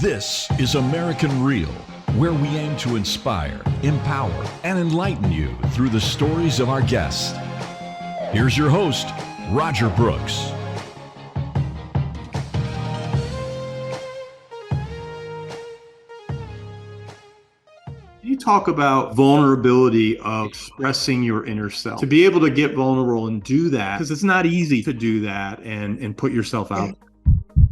This is American Real, where we aim to inspire, empower, and enlighten you through the stories of our guests. Here's your host, Roger Brooks. You talk about vulnerability of expressing your inner self. To be able to get vulnerable and do that, because it's not easy to do that and put yourself out.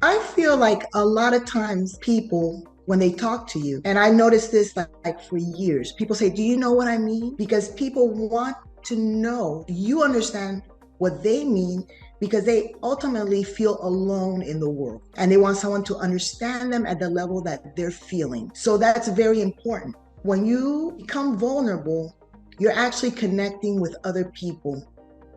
I feel like a lot of times people, when they talk to you, and I noticed this like for years, people say, do you know what I mean? Because people want to know, do you understand what they mean? Because they ultimately feel alone in the world and they want someone to understand them at the level that they're feeling. So that's very important. When you become vulnerable, you're actually connecting with other people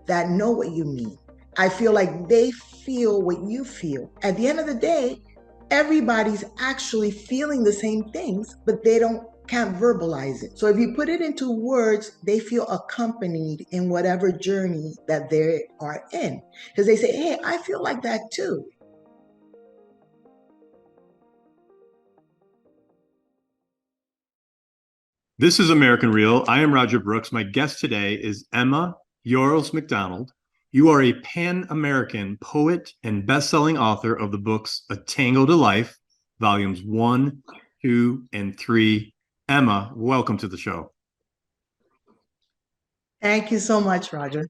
that know what you mean. I feel like they feel what you feel. At the end of the day, everybody's actually feeling the same things, but they can't verbalize it. So if you put it into words, they feel accompanied in whatever journey that they are in. Because they say, hey, I feel like that too. This is American Real. I am Roger Brooks. My guest today is Emma Yohros McDannold. You are a Pan-American poet and best-selling author of the books A Tango to Life, volumes 1, 2, and 3. Emma, welcome to the show. Thank you so much, Roger.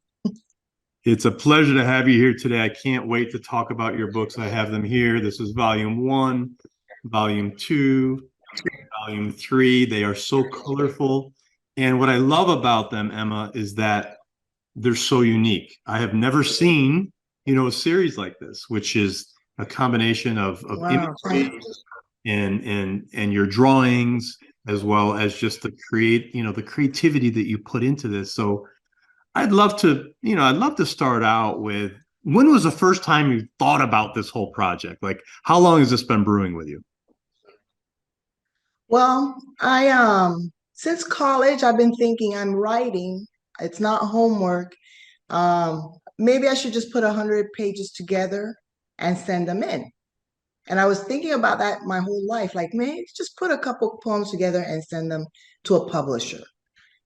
It's a pleasure to have you here today. I can't wait to talk about your books. I have them here. This is volume 1, volume 2, volume 3. They are so colorful. And what I love about them, Emma, is that they're so unique. I have never seen, a series like this, which is a combination of Wow. imagery and your drawings, as well as just the creativity that you put into this. So I'd love to start out with, when was the first time you thought about this whole project? Like, how long has this been brewing with you? Well, since college, I've been thinking I'm writing. It's not homework. Maybe I should just put 100 pages together and send them in. And I was thinking about that my whole life, like maybe just put a couple poems together and send them to a publisher.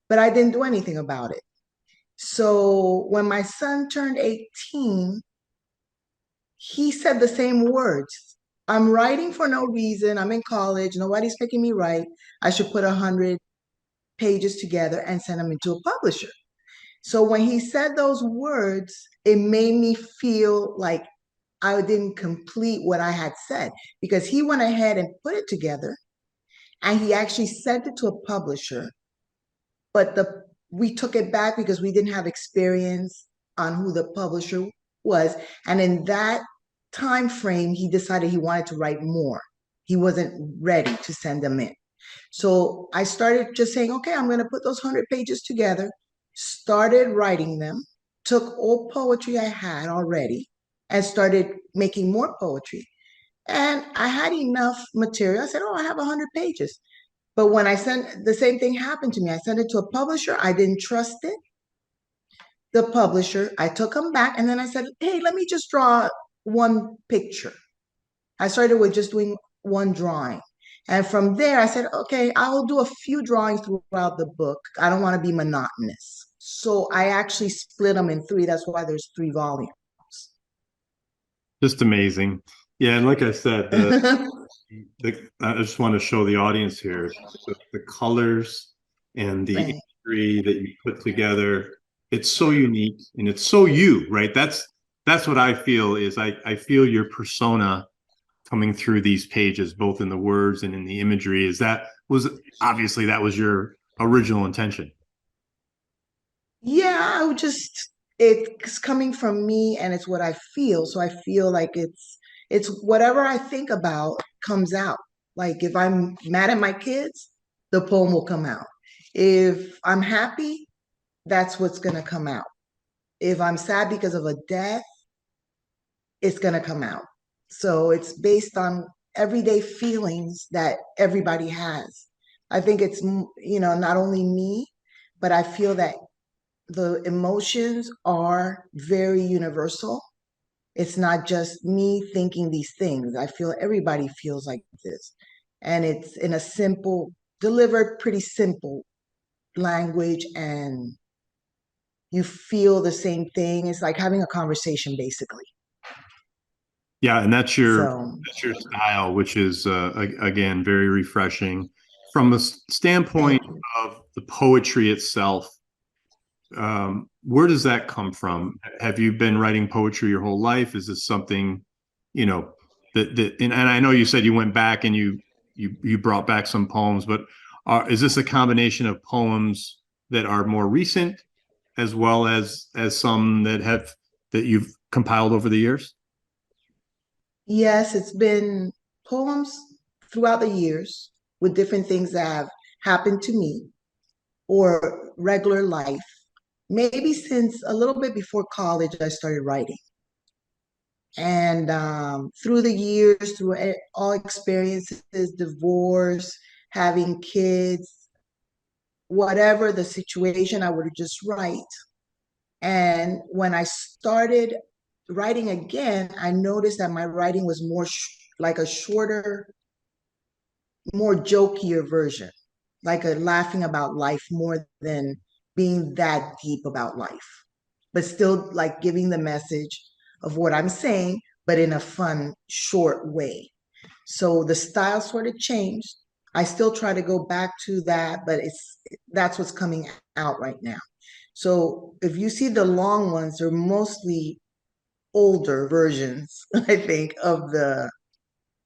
But I didn't do anything about it. So when my son turned 18, he said the same words. I'm writing for no reason. I'm in college. Nobody's making me write. I should put 100 pages together and send them into a publisher. So when he said those words, it made me feel like I didn't complete what I had said, because he went ahead and put it together and he actually sent it to a publisher. But we took it back because we didn't have experience on who the publisher was. And in that time frame, he decided he wanted to write more. He wasn't ready to send them in. So I started just saying, okay, I'm going to put those 100 pages together, started writing them, took all poetry I had already, and started making more poetry. And I had enough material. I said, oh, I have 100 pages. But when I sent, the same thing happened to me. I sent it to a publisher. I didn't trust it. The publisher, I took them back, and then I said, hey, let me just draw one picture. I started with just doing one drawing. And from there, I said, okay, I will do a few drawings throughout the book. I don't want to be monotonous. So I actually split them in 3. That's why there's 3 volumes. Just amazing. Yeah, and like I said, I just want to show the audience here the colors and the Right. imagery that you put together. It's so unique and it's so you, right? That's what I feel is I feel your persona coming through these pages, both in the words and in the imagery. Obviously that was your original intention. Yeah, it's coming from me and it's what I feel. So I feel like it's whatever I think about comes out. Like if I'm mad at my kids, the poem will come out. If I'm happy, that's what's gonna come out. If I'm sad because of a death, it's gonna come out. So it's based on everyday feelings that everybody has. I think it's, not only me, but I feel that the emotions are very universal. It's not just me thinking these things. I feel everybody feels like this. And it's in a simple, delivered pretty simple language, and you feel the same thing. It's like having a conversation basically. Yeah, and So, that's your style, which is again very refreshing. From a thank standpoint you. of the poetry itself, where does that come from? Have you been writing poetry your whole life? Is this something, you know, and I know you said you went back and you brought back some poems, but is this a combination of poems that are more recent as well as some that you've compiled over the years? Yes, it's been poems throughout the years with different things that have happened to me or regular life. Maybe since a little bit before college, I started writing. And through the years, through all experiences, divorce, having kids, whatever the situation, I would just write. And when I started writing again, I noticed that my writing was more like a shorter, more jokier version, like a laughing about life more than being that deep about life, but still like giving the message of what I'm saying, but in a fun, short way. So the style sort of changed. I still try to go back to that, but that's what's coming out right now. So if you see the long ones, they're mostly older versions, I think, of the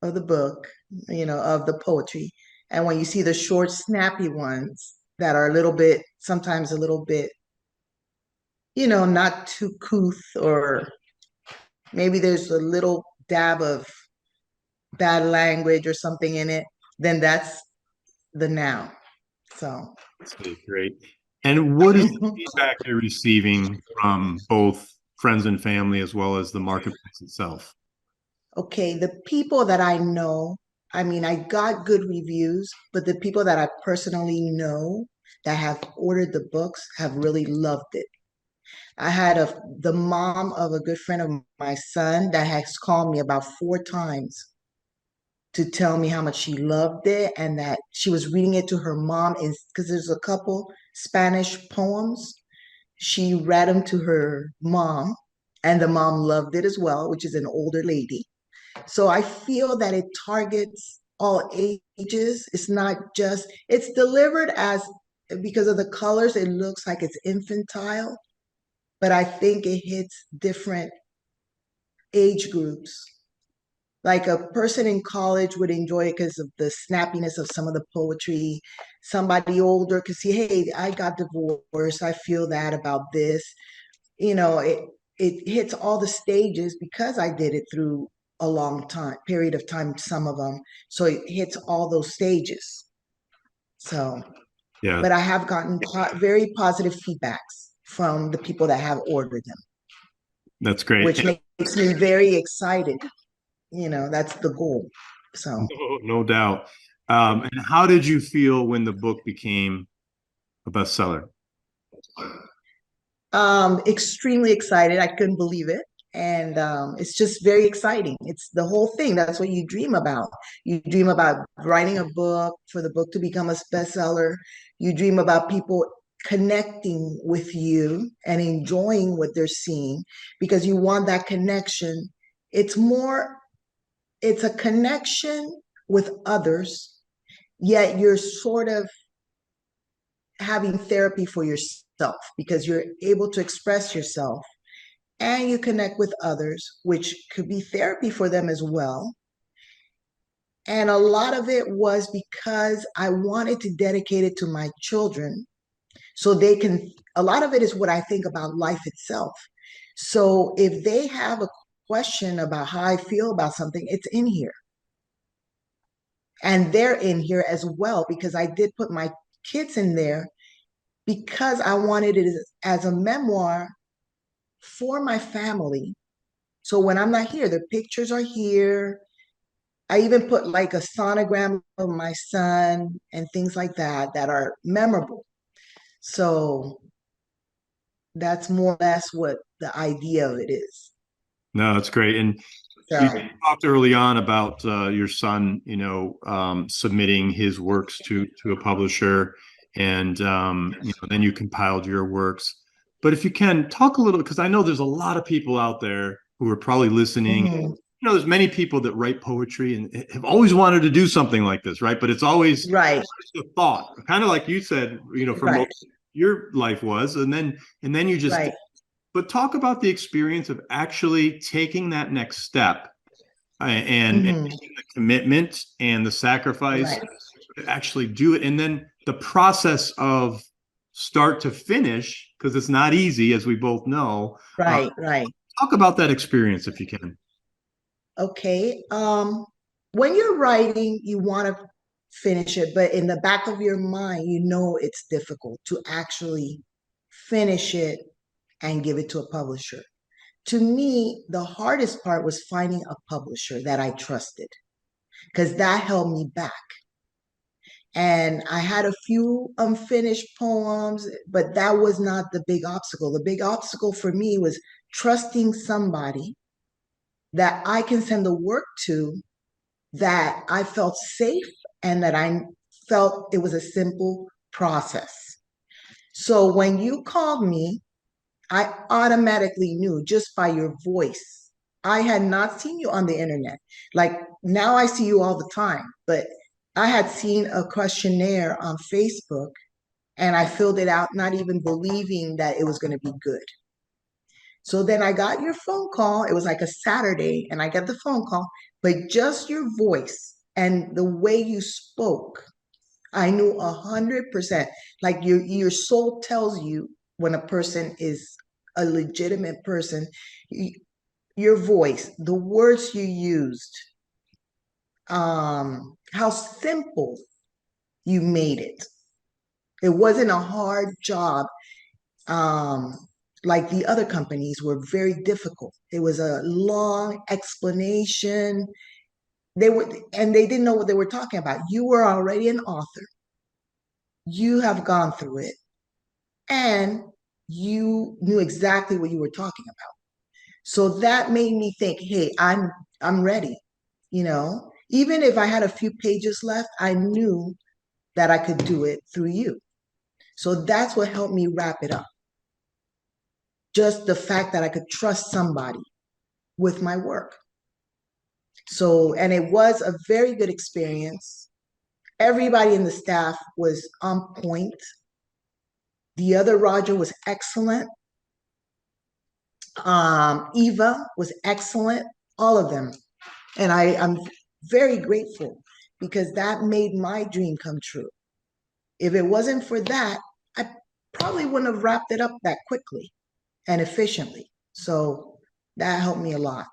book, of the poetry. And when you see the short, snappy ones that are a little bit, sometimes a little bit, not too couth, or maybe there's a little dab of bad language or something in it, then that's the now. So, Okay, great. And what is the feedback you're receiving from both friends and family as well as the marketplace itself? okay, the people that I know, I mean, I got good reviews, but the people that I personally know that have ordered the books have really loved it. I had the mom of a good friend of my son that has called me about 4 times to tell me how much she loved it and that she was reading it to her mom, because there's a couple Spanish poems. She read them to her mom, and the mom loved it as well, which is an older lady. So I feel that it targets all ages. It's not just, it's delivered as, because of the colors, it looks like it's infantile, but I think it hits different age groups. Like a person in college would enjoy it because of the snappiness of some of the poetry. Somebody older could see, hey, I got divorced. I feel that about this. You know, it hits all the stages because I did it through a long time period of time, some of them. So it hits all those stages. So, Yeah, but I have gotten very positive feedbacks from the people that have ordered them, that's great. which makes me very excited. That's the goal. So, No doubt. And how did you feel when the book became a bestseller? extremely excited. I couldn't believe it. And it's just very exciting. It's the whole thing. That's what you dream about. You dream about writing a book, for the book to become a bestseller. You dream about people connecting with you and enjoying what they're seeing, because you want that connection. It's more, it's a connection with others, yet you're sort of having therapy for yourself because you're able to express yourself and you connect with others, which could be therapy for them as well. And a lot of it was because I wanted to dedicate it to my children so they can, a lot of it is what I think about life itself. So if they have a question about how I feel about something, it's in here. And they're in here as well because I did put my kids in there because I wanted it as a memoir for my family. So when I'm not here, the pictures are here. I even put like a sonogram of my son and things like that that are memorable. So that's more or less what the idea of it is. No, that's great. And So, you talked early on about your son, submitting his works to a publisher, and then you compiled your works. But if you can talk a little, because I know there's a lot of people out there who are probably listening. mhm, There's many people that write poetry and have always wanted to do something like this, right? But it's always right, a thought, kind of like you said, for right, most your life was, and then you just. right. But talk about the experience of actually taking that next step and Mhm, making the commitment and the sacrifice right, to actually do it. And then the process of start to finish, because it's not easy, as we both know. right, right. Talk about that experience if you can. Okay. When you're writing, you want to finish it, but in the back of your mind, you know it's difficult to actually finish it and give it to a publisher. To me, the hardest part was finding a publisher that I trusted because that held me back. And I had a few unfinished poems, but that was not the big obstacle. The big obstacle for me was trusting somebody that I can send the work to, that I felt safe, and that I felt it was a simple process. So when you called me, I automatically knew just by your voice. I had not seen you on the internet. Like now I see you all the time, but I had seen a questionnaire on Facebook and I filled it out, not even believing that it was going to be good. So then I got your phone call. It was like a Saturday, and I got the phone call, but just your voice and the way you spoke, I knew 100%. Like your soul tells you when a person is a legitimate person. Your voice, the words you used, how simple you made it. It wasn't a hard job. Um, like the other companies were very difficult. It was a long explanation. They didn't know what they were talking about. You were already an author. You have gone through it, and you knew exactly what you were talking about. So that made me think, hey, I'm ready. Even if I had a few pages left, I knew that I could do it through you. So that's what helped me wrap it up. Just the fact that I could trust somebody with my work. So, and it was a very good experience. Everybody in the staff was on point. The other Roger was excellent. Eva was excellent. All of them. And I'm very grateful because that made my dream come true. If it wasn't for that, I probably wouldn't have wrapped it up that quickly and efficiently. So that helped me a lot.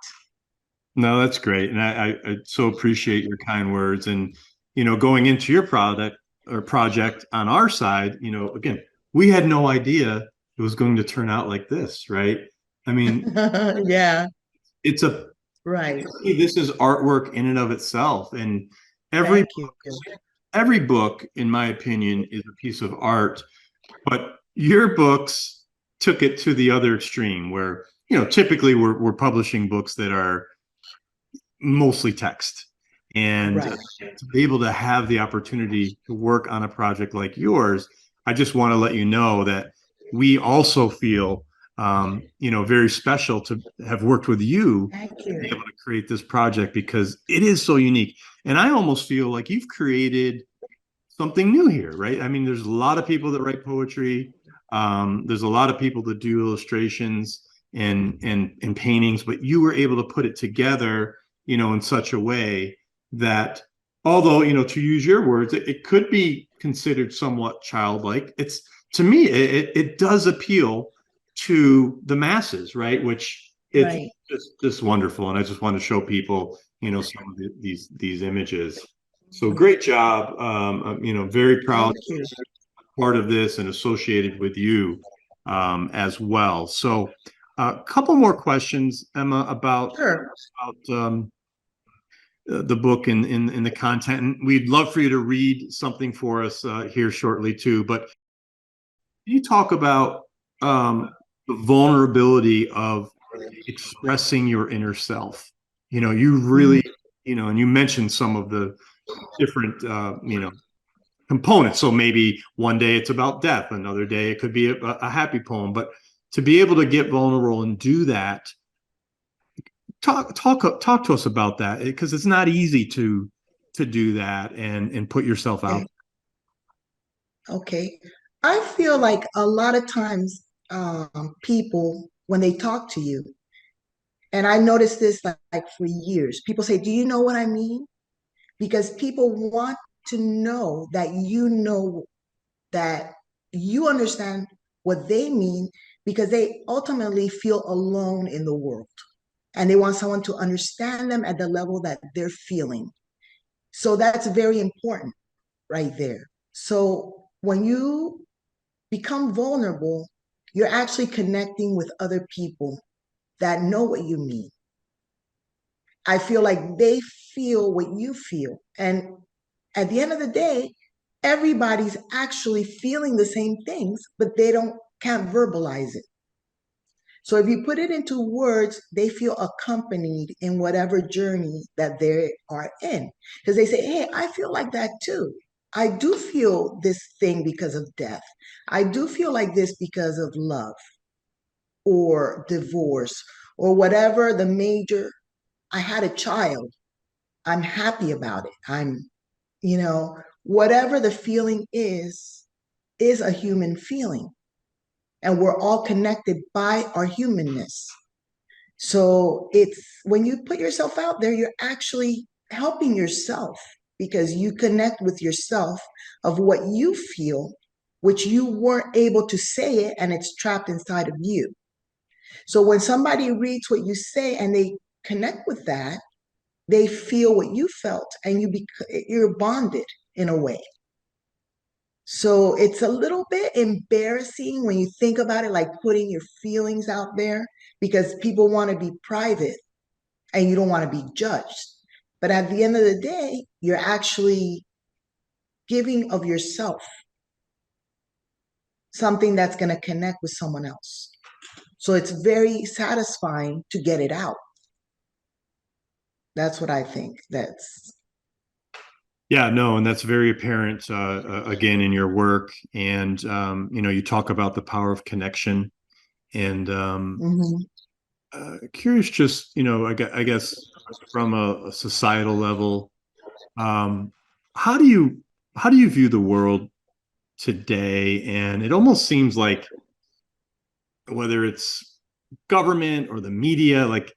No, that's great. And I so appreciate your kind words. And, going into your product or project on our side, again, we had no idea it was going to turn out like this, right? I mean, Yeah, it's right. this is artwork in and of itself. And every Thank you. every book, in my opinion, is a piece of art. But your books took it to the other extreme where, typically we're publishing books that are mostly text. And Right. to be able to have the opportunity to work on a project like yours, I just want to let you know that we also feel, very special to have worked with you Thank to be you. able to create this project because it is so unique. And I almost feel like you've created something new here, right? I mean, there's a lot of people that write poetry. There's a lot of people that do illustrations and paintings, but you were able to put it together, in such a way that, although, to use your words, it could be considered somewhat childlike. It's to me, it does appeal to the masses, right? Which it's Right. just wonderful, and I just want to show people, some of these images. So great job. Very proud Thank you. part of this and associated with you as well. So a couple more questions, Emma, Sure. about the book and in the content. And we'd love for you to read something for us here shortly too. But can you talk about the vulnerability of expressing your inner self. You really, and you mentioned some of the different, components. So maybe one day it's about death, another day it could be a happy poem. But to be able to get vulnerable and do that, talk to us about that, because it's not easy to do that and put yourself out. Okay. I feel like a lot of times people, when they talk to you, and I noticed this like for years, people say, "Do you know what I mean?" Because people want to know that you understand what they mean, because they ultimately feel alone in the world and they want someone to understand them at the level that they're feeling. So that's very important right there. So when you become vulnerable, you're actually connecting with other people that know what you mean. I feel like they feel what you feel. And at the end of the day, everybody's actually feeling the same things, but they can't verbalize it. So if you put it into words, they feel accompanied in whatever journey that they are in. Because they say, "Hey, I feel like that too. I do feel this thing because of death. I do feel like this because of love or divorce or whatever the major. I had a child. I'm happy about it. Whatever the feeling is a human feeling. And we're all connected by our humanness. So it's when you put yourself out there, you're actually helping yourself because you connect with yourself of what you feel, which you weren't able to say it and it's trapped inside of you. So when somebody reads what you say and they connect with that, they feel what you felt and you're bonded in a way. So it's a little bit embarrassing when you think about it, like putting your feelings out there because people want to be private and you don't want to be judged. But at the end of the day, you're actually giving of yourself something that's going to connect with someone else. So it's very satisfying to get it out. That's what I think. Yeah, no, and that's very apparent again in your work. And you talk about the power of connection. And Mhm. curious, just I guess from a societal level, um, how do you view the world today? And it almost seems like whether it's government or the media, like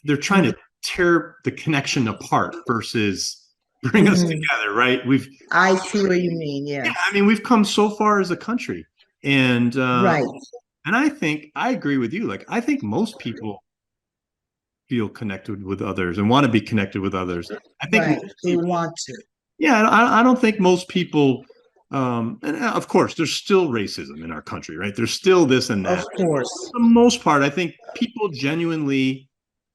they're trying to tear the connection apart versus bring us Mhm. together, right? We've I see what you mean. Yeah, Yes. I mean, we've come so far as a country, and Right. I think I agree with you. Like, I think most people feel connected with others and want to be connected with others. I think Right. most They people, want to. yeah, I don't think most people, and of course, there's still racism in our country, right? There's still this and Of that. course. For the most part, I think people genuinely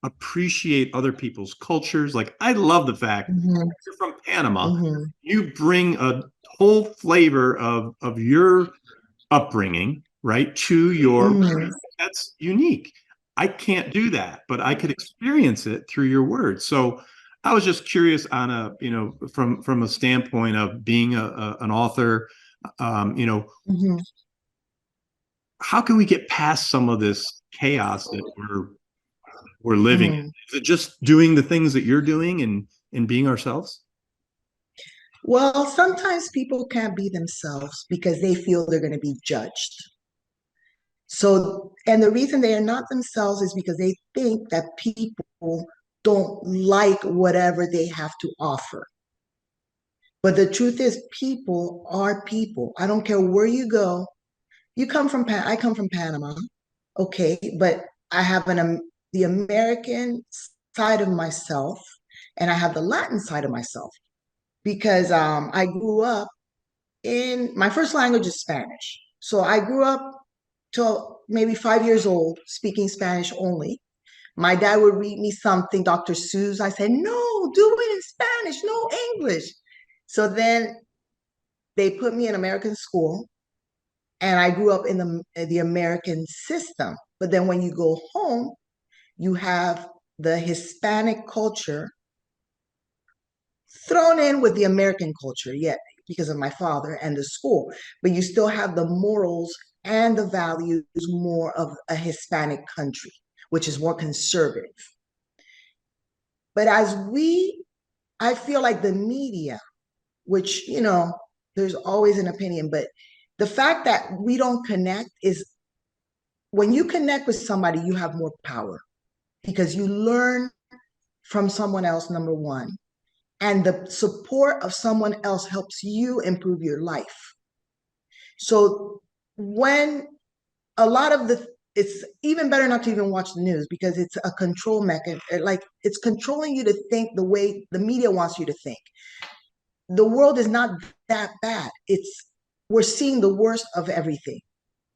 appreciate other people's cultures. Like, I love the fact Hmm. you're from Panama. Hmm. You bring a whole flavor of your upbringing, right, to your Hmm. that's unique. I can't do that, but I could experience it through your words. So I was just curious on from a standpoint of being an author, you know, Hmm. how can we get past some of this chaos that we're living in? Hmm. Is it just doing the things that you're doing and being ourselves? Well, sometimes people can't be themselves because they feel they're going to be judged. So, and the reason they are not themselves is because they think that people don't like whatever they have to offer. But the truth is, people are people. I don't care where you go. I come from Panama, okay, but I have the American side of myself and I have the Latin side of myself because I grew up in my first language is Spanish. So I grew up till maybe 5 years old speaking Spanish only. My dad would read me something, Dr. Seuss. I said, "No, do it in Spanish, no English." So then they put me in American school and I grew up in the American system. But then when you go home, you have the Hispanic culture thrown in with the American culture, yet because of my father and the school, but you still have the morals and the values more of a Hispanic country, which is more conservative. But I feel like the media, which, there's always an opinion, but the fact that we don't connect is when you connect with somebody, you have more power because you learn from someone else, number one, and the support of someone else helps you improve your life. So when a lot of it's even better not to even watch the news because it's a control mechanism. Like it's controlling you to think the way the media wants you to think. The world is not that bad. We're seeing the worst of everything.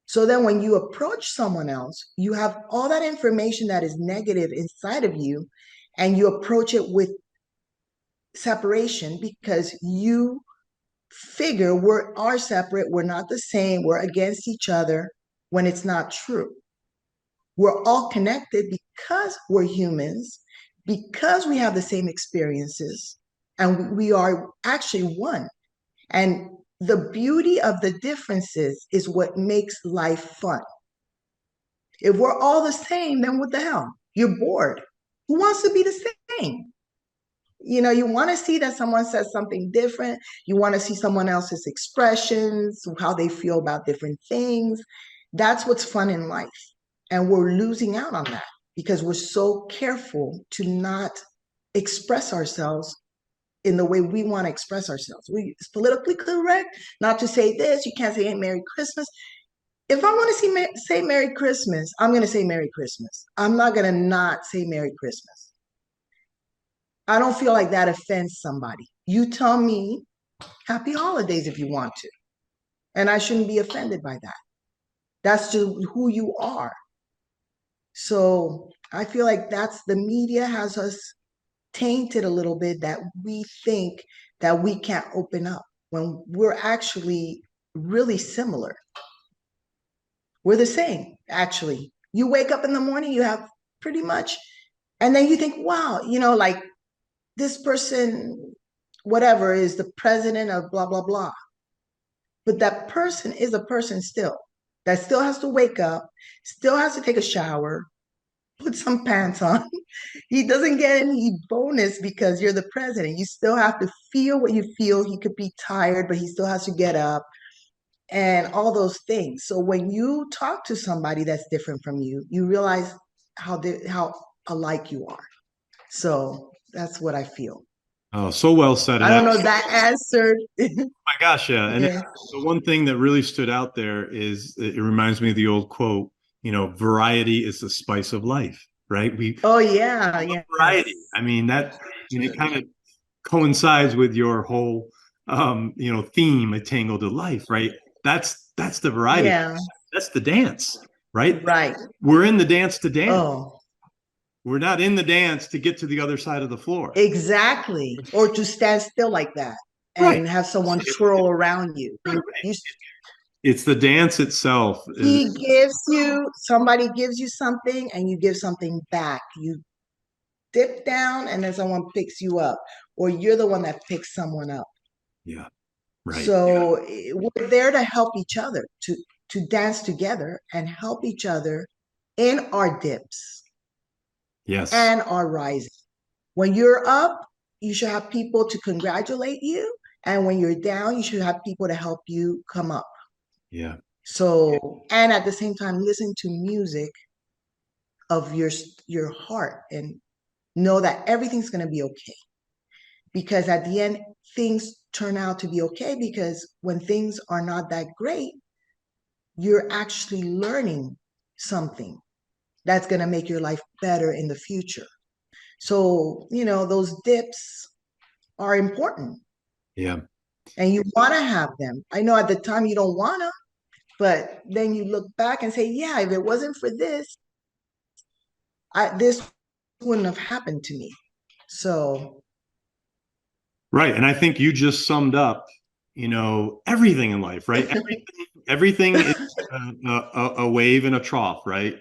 So then when you approach someone else, you have all that information that is negative inside of you, and you approach it with separation because you figure we are separate, we're not the same, we're against each other, when it's not true. We're all connected because we're humans, because we have the same experiences, and we are actually one. And the beauty of the differences is what makes life fun. If we're all the same, then what the hell? You're bored. Who wants to be the same? You want to see that someone says something different. You want to see someone else's expressions, how they feel about different things. That's what's fun in life. And we're losing out on that because we're so careful to not express ourselves in the way we want to express ourselves. It's politically correct not to say this. You can't say Merry Christmas. If I want to say Merry Christmas, I'm going to say Merry Christmas. I'm not going to not say Merry Christmas. I don't feel like that offends somebody. You tell me Happy Holidays if you want to, and I shouldn't be offended by that. That's just who you are. So I feel like the media has us tainted a little bit, that we think that we can't open up when we're actually really similar. We're the same, actually. You wake up in the morning, you have pretty much, and then you think, wow, like this person, whatever, is the president of blah, blah, blah. But that person is a person still, that still has to wake up, still has to take a shower, put some pants on. He doesn't get any bonus because you're the president. You still have to feel what you feel. He could be tired, but he still has to get up and all those things. So when you talk to somebody that's different from you, you realize how alike you are. So that's what I feel. Oh, so well said. I don't know if that answered. My gosh, yeah. And Yeah. the one thing that really stood out there is it reminds me of the old quote, variety is the spice of life, right? Oh yeah, yeah. Variety. I mean, it kind of coincides with your whole theme, a tango to life, right? That's the variety. Yeah. That's the dance, right? Right. We're in the dance to dance. Oh, We're not in the dance to get to the other side of the floor. exactly. Or to stand still like that and Right. have someone twirl around you. It's the dance itself. Somebody gives you something and you give something back. You dip down and then someone picks you up, or you're the one that picks someone up. Yeah. Right. So we're there to help each other, to dance together and help each other in our dips. Yes. And our rising. When you're up, you should have people to congratulate you. And when you're down, you should have people to help you come up. Yeah. So, and at the same time, listen to music of your heart and know that everything's going to be okay. Because at the end, things turn out to be okay, because when things are not that great, you're actually learning something that's going to make your life better in the future. So, those dips are important. Yeah. And you want to have them. I know at the time you don't want to, but then you look back and say, yeah, if it wasn't for this, this wouldn't have happened to me. So. Right. And I think you just summed up, everything in life, right? Everything is a wave and a trough, right?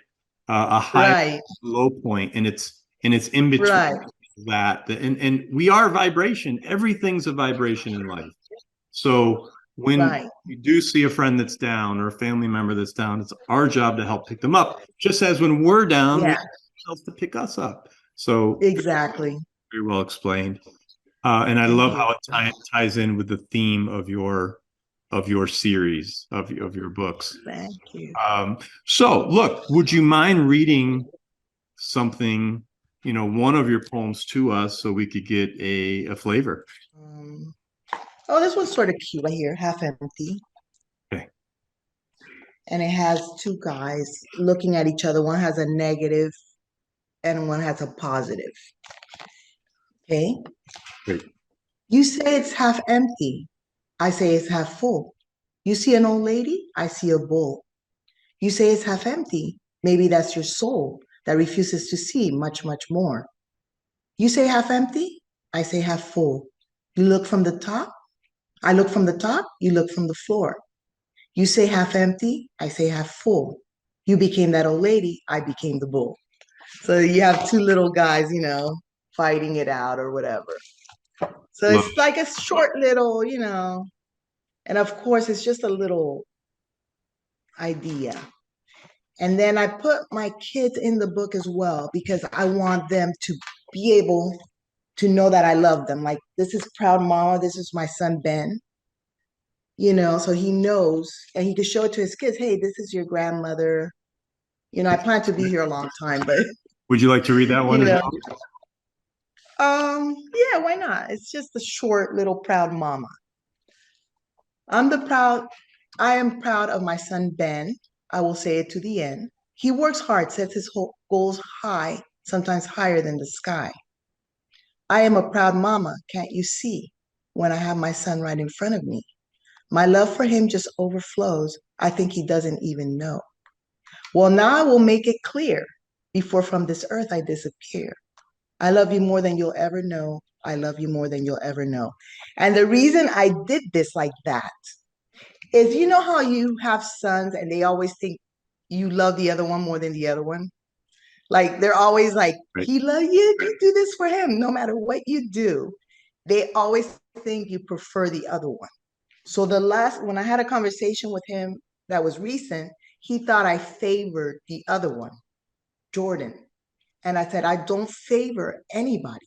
a high Right. low point, and it's in between Right. that. And we are vibration. Everything's a vibration in life. So when Right. you do see a friend that's down or a family member that's down, it's our job to help pick them up. Just as when we're down, we Yeah, have else to pick us up. So exactly. very well explained. And I Thank love you. how it ties in with the theme of your series of your books. Thank you. So look, would you mind reading something, one of your poems to us so we could get a flavor? Um, oh, this one's sort of cute right here, half empty. Okay. And it has two guys looking at each other. One has a negative and one has a positive. Okay. Great. You say it's half empty. I say it's half full. You see an old lady? I see a bull. You say it's half empty. Maybe that's your soul that refuses to see much, much more. You say half empty. I say half full. You look from the top. I look from the top. You look from the floor. You say half empty. I say half full. You became that old lady. I became the bull. So you have two little guys, fighting it out or whatever. So Love. it's like a short little, and of course it's just a little idea. And then I put my kids in the book as well because I want them to be able to know that I love them. Like, this is Proud Mama, this is my son Ben, so he knows and he can show it to his kids. Hey, this is your grandmother. I plan to be here a long time, but Would you like to read that you one as know, well? yeah, why not? It's just a short little Proud Mama. I'm the proud, I am proud of my son Ben. I will say it to the end. He works hard, sets his goals high, sometimes higher than the sky. I am a proud mama, can't you see? When I have my son right in front of me. My love for him just overflows. I think he doesn't even know. Well, now I will make it clear before from this earth I disappear. I love you more than you'll ever know. I love you more than you'll ever know. And the reason I did this like that is, you know how you have sons and they always think you love the other one more than the other one? Like, they're always like, Right. he loves you, you do this for him. No matter what you do, they always think you prefer the other one. So when I had a conversation with him that was recent, he thought I favored the other one, Jordan. And I said, I don't favor anybody.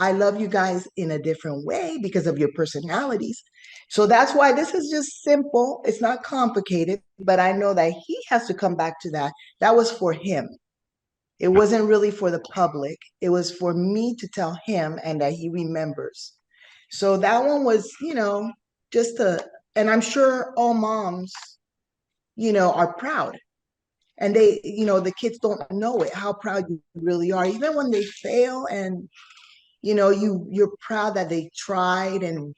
I love you guys in a different way because of your personalities. So that's why this is just simple. It's not complicated, but I know that he has to come back to that. That was for him. It wasn't really for the public. It was for me to tell him and that he remembers. So that one was, just and I'm sure all moms, are proud. And the kids don't know it, how proud you really are, even when they fail and, you're proud that they tried and,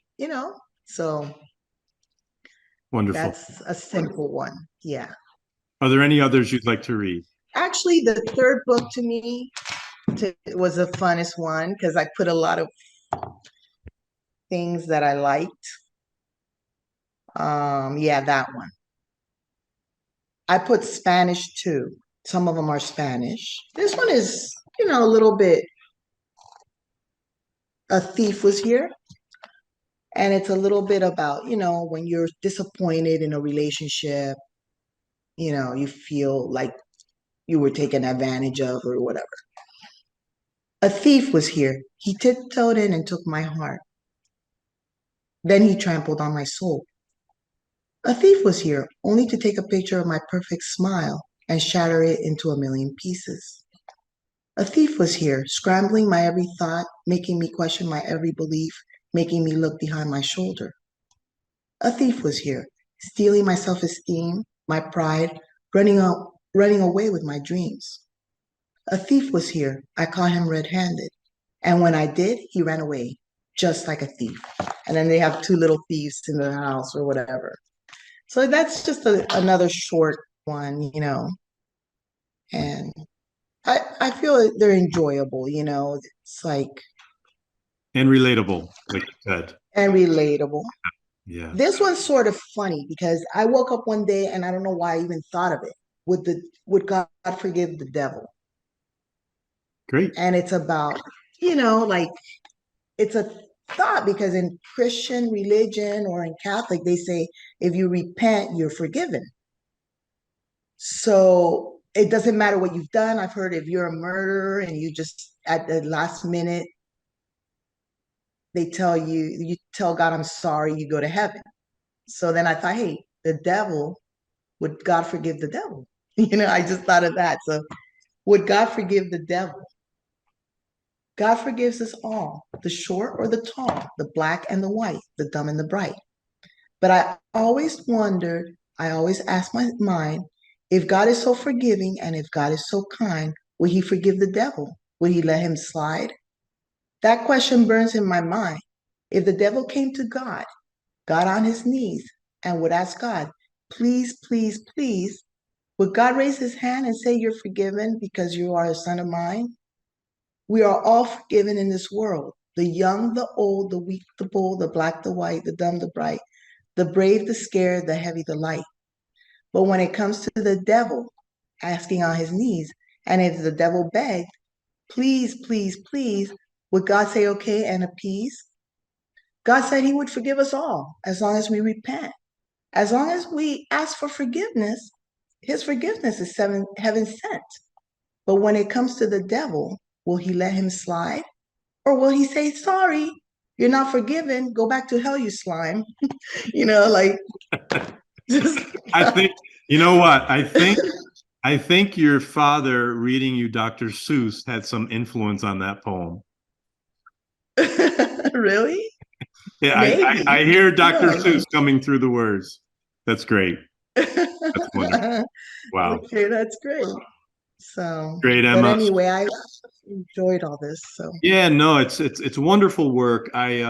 so Wonderful. that's a simple one. Yeah. Are there any others you'd like to read? Actually, the third book to me was the funnest one because I put a lot of things that I liked. Yeah, that one. I put Spanish too. Some of them are Spanish. This one is, a little bit. A thief was here, and it's a little bit about, when you're disappointed in a relationship, you feel like you were taken advantage of or whatever. A thief was here. He tiptoed in and took my heart. Then he trampled on my soul. A thief was here, only to take a picture of my perfect smile and shatter it into a million pieces. A thief was here, scrambling my every thought, making me question my every belief, making me look behind my shoulder. A thief was here, stealing my self-esteem, my pride, running away with my dreams. A thief was here. I caught him red-handed. And when I did, he ran away, just like a thief. And then they have two little thieves in the house or whatever. So that's just another short one, and I feel they're enjoyable, it's like, And relatable, like you said. and relatable. Yeah. This one's sort of funny because I woke up one day and I don't know why I even thought of it. would God forgive the devil? Great. And it's about, like it's a thought, because in Christian religion or in Catholic, they say if you repent, you're forgiven. So it doesn't matter what you've done. I've heard if you're a murderer and you just at the last minute, they tell you tell God, I'm sorry, you go to heaven. So then I thought, hey, the devil, would God forgive the devil? I just thought of that. So would God forgive the devil? God forgives us all, the short or the tall, the black and the white, the dumb and the bright. But I always wondered, I always ask my mind, if God is so forgiving and if God is so kind, will he forgive the devil? Would he let him slide? That question burns in my mind. If the devil came to God, got on his knees, and would ask God, please, please, please, would God raise his hand and say, you're forgiven because you are a son of mine? We are all forgiven in this world. The young, the old, the weak, the bold, the black, the white, the dumb, the bright, the brave, the scared, the heavy, the light. But when it comes to the devil asking on his knees, and if the devil begged, please, please, please, would God say okay and appease? God said he would forgive us all as long as we repent. As long as we ask for forgiveness, his forgiveness is heaven sent. But when it comes to the devil, will he let him slide? Or will he say, sorry, you're not forgiven, go back to hell, you slime? Like just I think, you know what? I think your father reading you Dr. Seuss had some influence on that poem. really? Yeah, Maybe. I hear Dr. Yeah. Seuss coming through the words. That's great. That's wonderful. Wow. Okay, that's great. So, Great, but Emma. anyway, I enjoyed all this. So, Yeah, no, it's wonderful work. I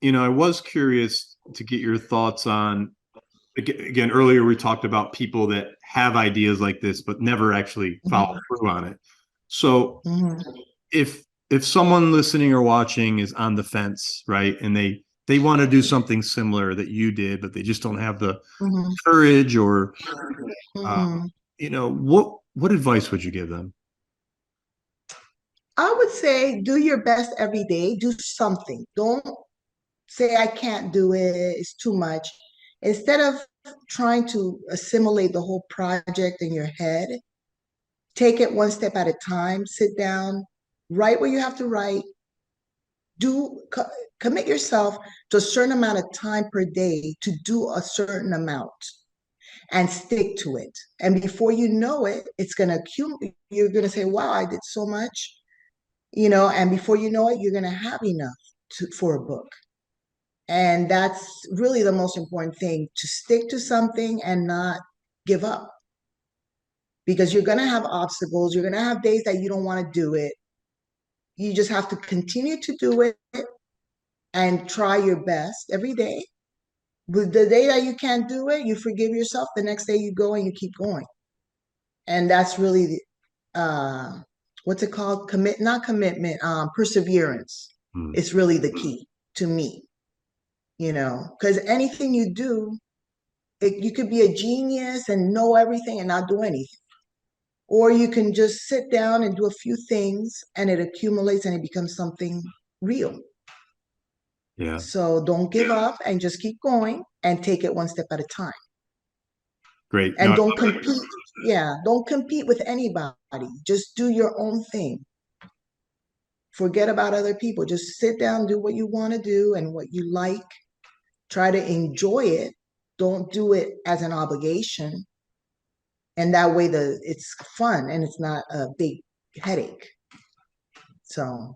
was curious to get your thoughts on, again, earlier we talked about people that have ideas like this but never actually follow through on it. So mhm. if someone listening or watching is on the fence, right, and they want to do something similar that you did, but they just don't have the Mhm. courage, or Mhm. what advice would you give them? I would say do your best every day. Do something. Don't say I can't do it. It's too much. Instead of trying to assimilate the whole project in your head, take it one step at a time. Sit down, write what you have to write. Do commit yourself to a certain amount of time per day to do a certain amount and stick to it. And before you know it, it's going to accumulate. You're going to say, wow, I did so much, and before you know it, you're going to have enough for a book. And that's really the most important thing, to stick to something and not give up, because you're going to have obstacles. You're going to have days that you don't want to do it. You just have to continue to do it and try your best every day. But the day that you can't do it, you forgive yourself. The next day you go and you keep going. And that's really what's it called? Not commitment, perseverance. Hmm. It's really the key to me, because anything you do, you could be a genius and know everything and not do anything. Or you can just sit down and do a few things and it accumulates and it becomes something real. Yeah, So don't give up and just keep going and take it one step at a time. great. No, And don't compete. Yeah, don't compete with anybody. Just do your own thing. Forget about other people. Just sit down, do what you want to do and what you like. Try to enjoy it. Don't do it as an obligation. And that way it's fun and it's not a big headache. So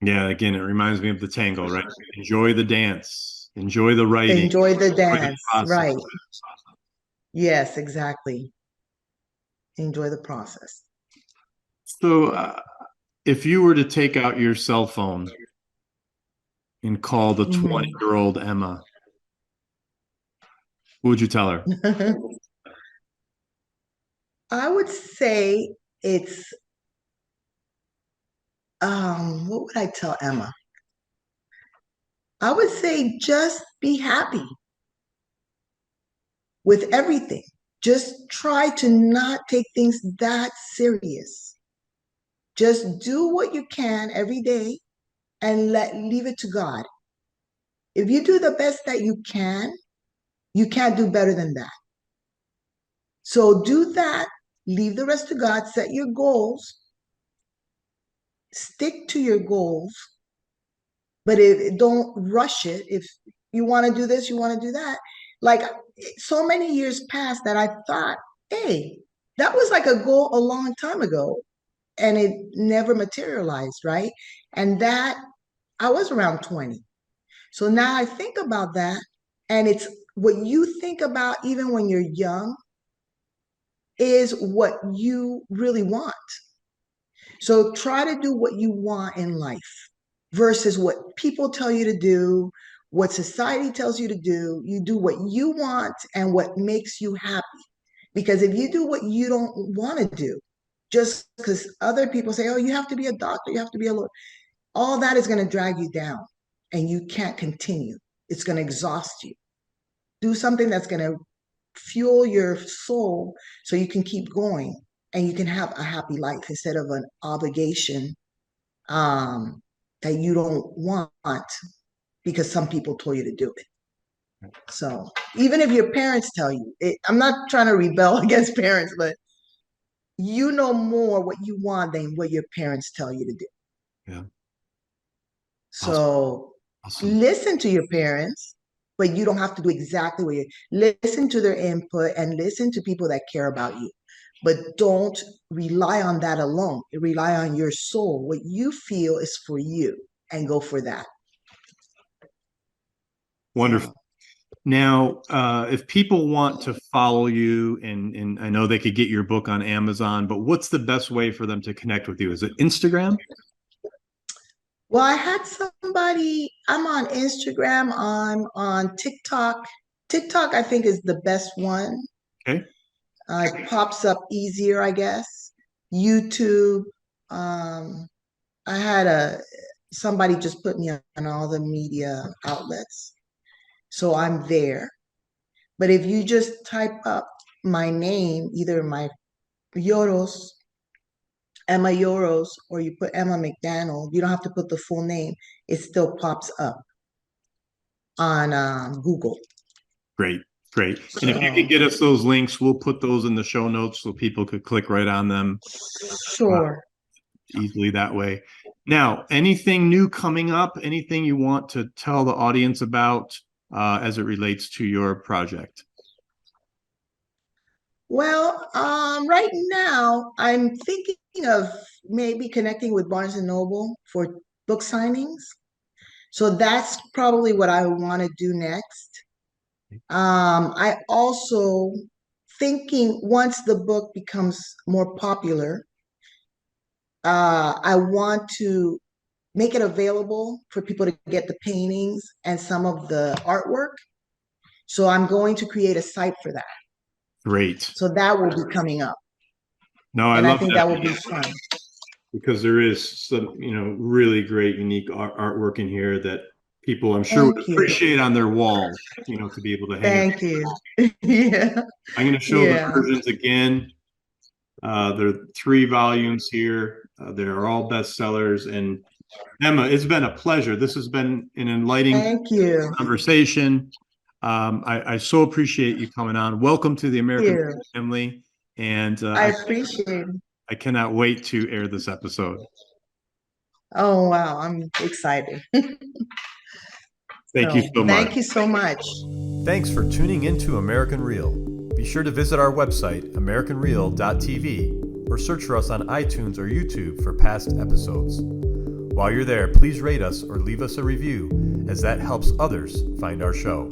yeah, again, it reminds me of the tango, right? Enjoy the dance, enjoy the writing, enjoy the enjoy the dance. process. Right. Yes, exactly. Enjoy the process. So, if you were to take out your cell phone and call the Mhm. 20-year-old Emma, what would you tell her? I would say it's what would I tell Emma? I would say just be happy with everything. Just try to not take things that serious. Just do what you can every day and leave it to God. If you do the best that you can't do better than that. So do that, leave the rest to God, set your goals, stick to your goals, but don't rush it. If you want to do this, you want to do that. Like so many years passed that I thought, hey, that was like a goal a long time ago and it never materialized, right? And that I was around 20. So now I think about that, and it's what you think about even when you're young is what you really want. So try to do what you want in life versus what people tell you to do, what society tells you to do. You do what you want and what makes you happy. Because if you do what you don't want to do, just because other people say, oh, you have to be a doctor, you have to be a lawyer, all that is going to drag you down and you can't continue. It's going to exhaust you. Do something that's going to fuel your soul so you can keep going and you can have a happy life instead of an obligation that you don't want because some people told you to do it. So even if your parents tell you, I'm not trying to rebel against parents, but you know more what you want than what your parents tell you to do. Yeah. So Awesome. listen to your parents, but you don't have to do exactly what you listen to their input and listen to people that care about you. But don't rely on that alone. Rely on your soul, what you feel is for you, and go for that. Wonderful. Now, if people want to follow you, and I know they could get your book on Amazon, but what's the best way for them to connect with you? Is it Instagram? Well, I had somebody, I'm on Instagram, I'm on TikTok. TikTok, I think, is the best one. Okay. It pops up easier, I guess. YouTube. I had somebody just put me on all the media outlets. So I'm there. But if you just type up my name, either my Yohros, Emma Yohros, or you put Emma McDannold, you don't have to put the full name. It still pops up on Google. Great. Great. And if you could get us those links, we'll put those in the show notes so people could click right on them. Sure. Easily that way. Now, anything new coming up? Anything you want to tell the audience about as it relates to your project? Well, right now I'm thinking of maybe connecting with Barnes and Noble for book signings. So that's probably what I want to do next. I also thinking once the book becomes more popular, I want to make it available for people to get the paintings and some of the artwork. So I'm going to create a site for that. Great. So that will be coming up. No, I think that will be fun. Because there is some, really great, unique artwork in here that people, I'm sure, would appreciate on their walls, to be able to hang. Thank you. Yeah. I'm going to show the versions again. There are 3 volumes here. They are all bestsellers. And Emma, it's been a pleasure. This has been an enlightening conversation. I so appreciate you coming on. Welcome to the American family. And I appreciate it. I cannot wait to air this episode. Oh, wow. I'm excited. Thank you so much. Thank you so much. Thanks for tuning into American Real. Be sure to visit our website, americanreal.tv, or search for us on iTunes or YouTube for past episodes. While you're there, please rate us or leave us a review, as that helps others find our show.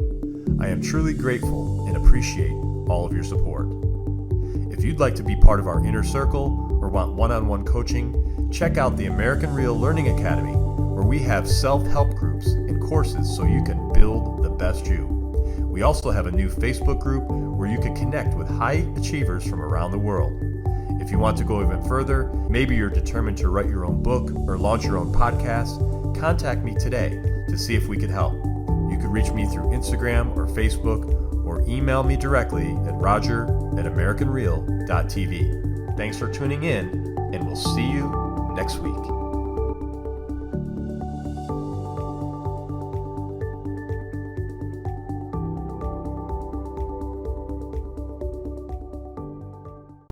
I am truly grateful and appreciate all of your support. If you'd like to be part of our inner circle or want one-on-one coaching, check out the American Real Learning Academy, where we have self-help groups and courses so you can build the best you. We also have a new Facebook group where you can connect with high achievers from around the world. If you want to go even further, maybe you're determined to write your own book or launch your own podcast, contact me today to see if we can help. You can reach me through Instagram or Facebook, or email me directly at roger@americanreal.tv. Thanks for tuning in, and we'll see you next week.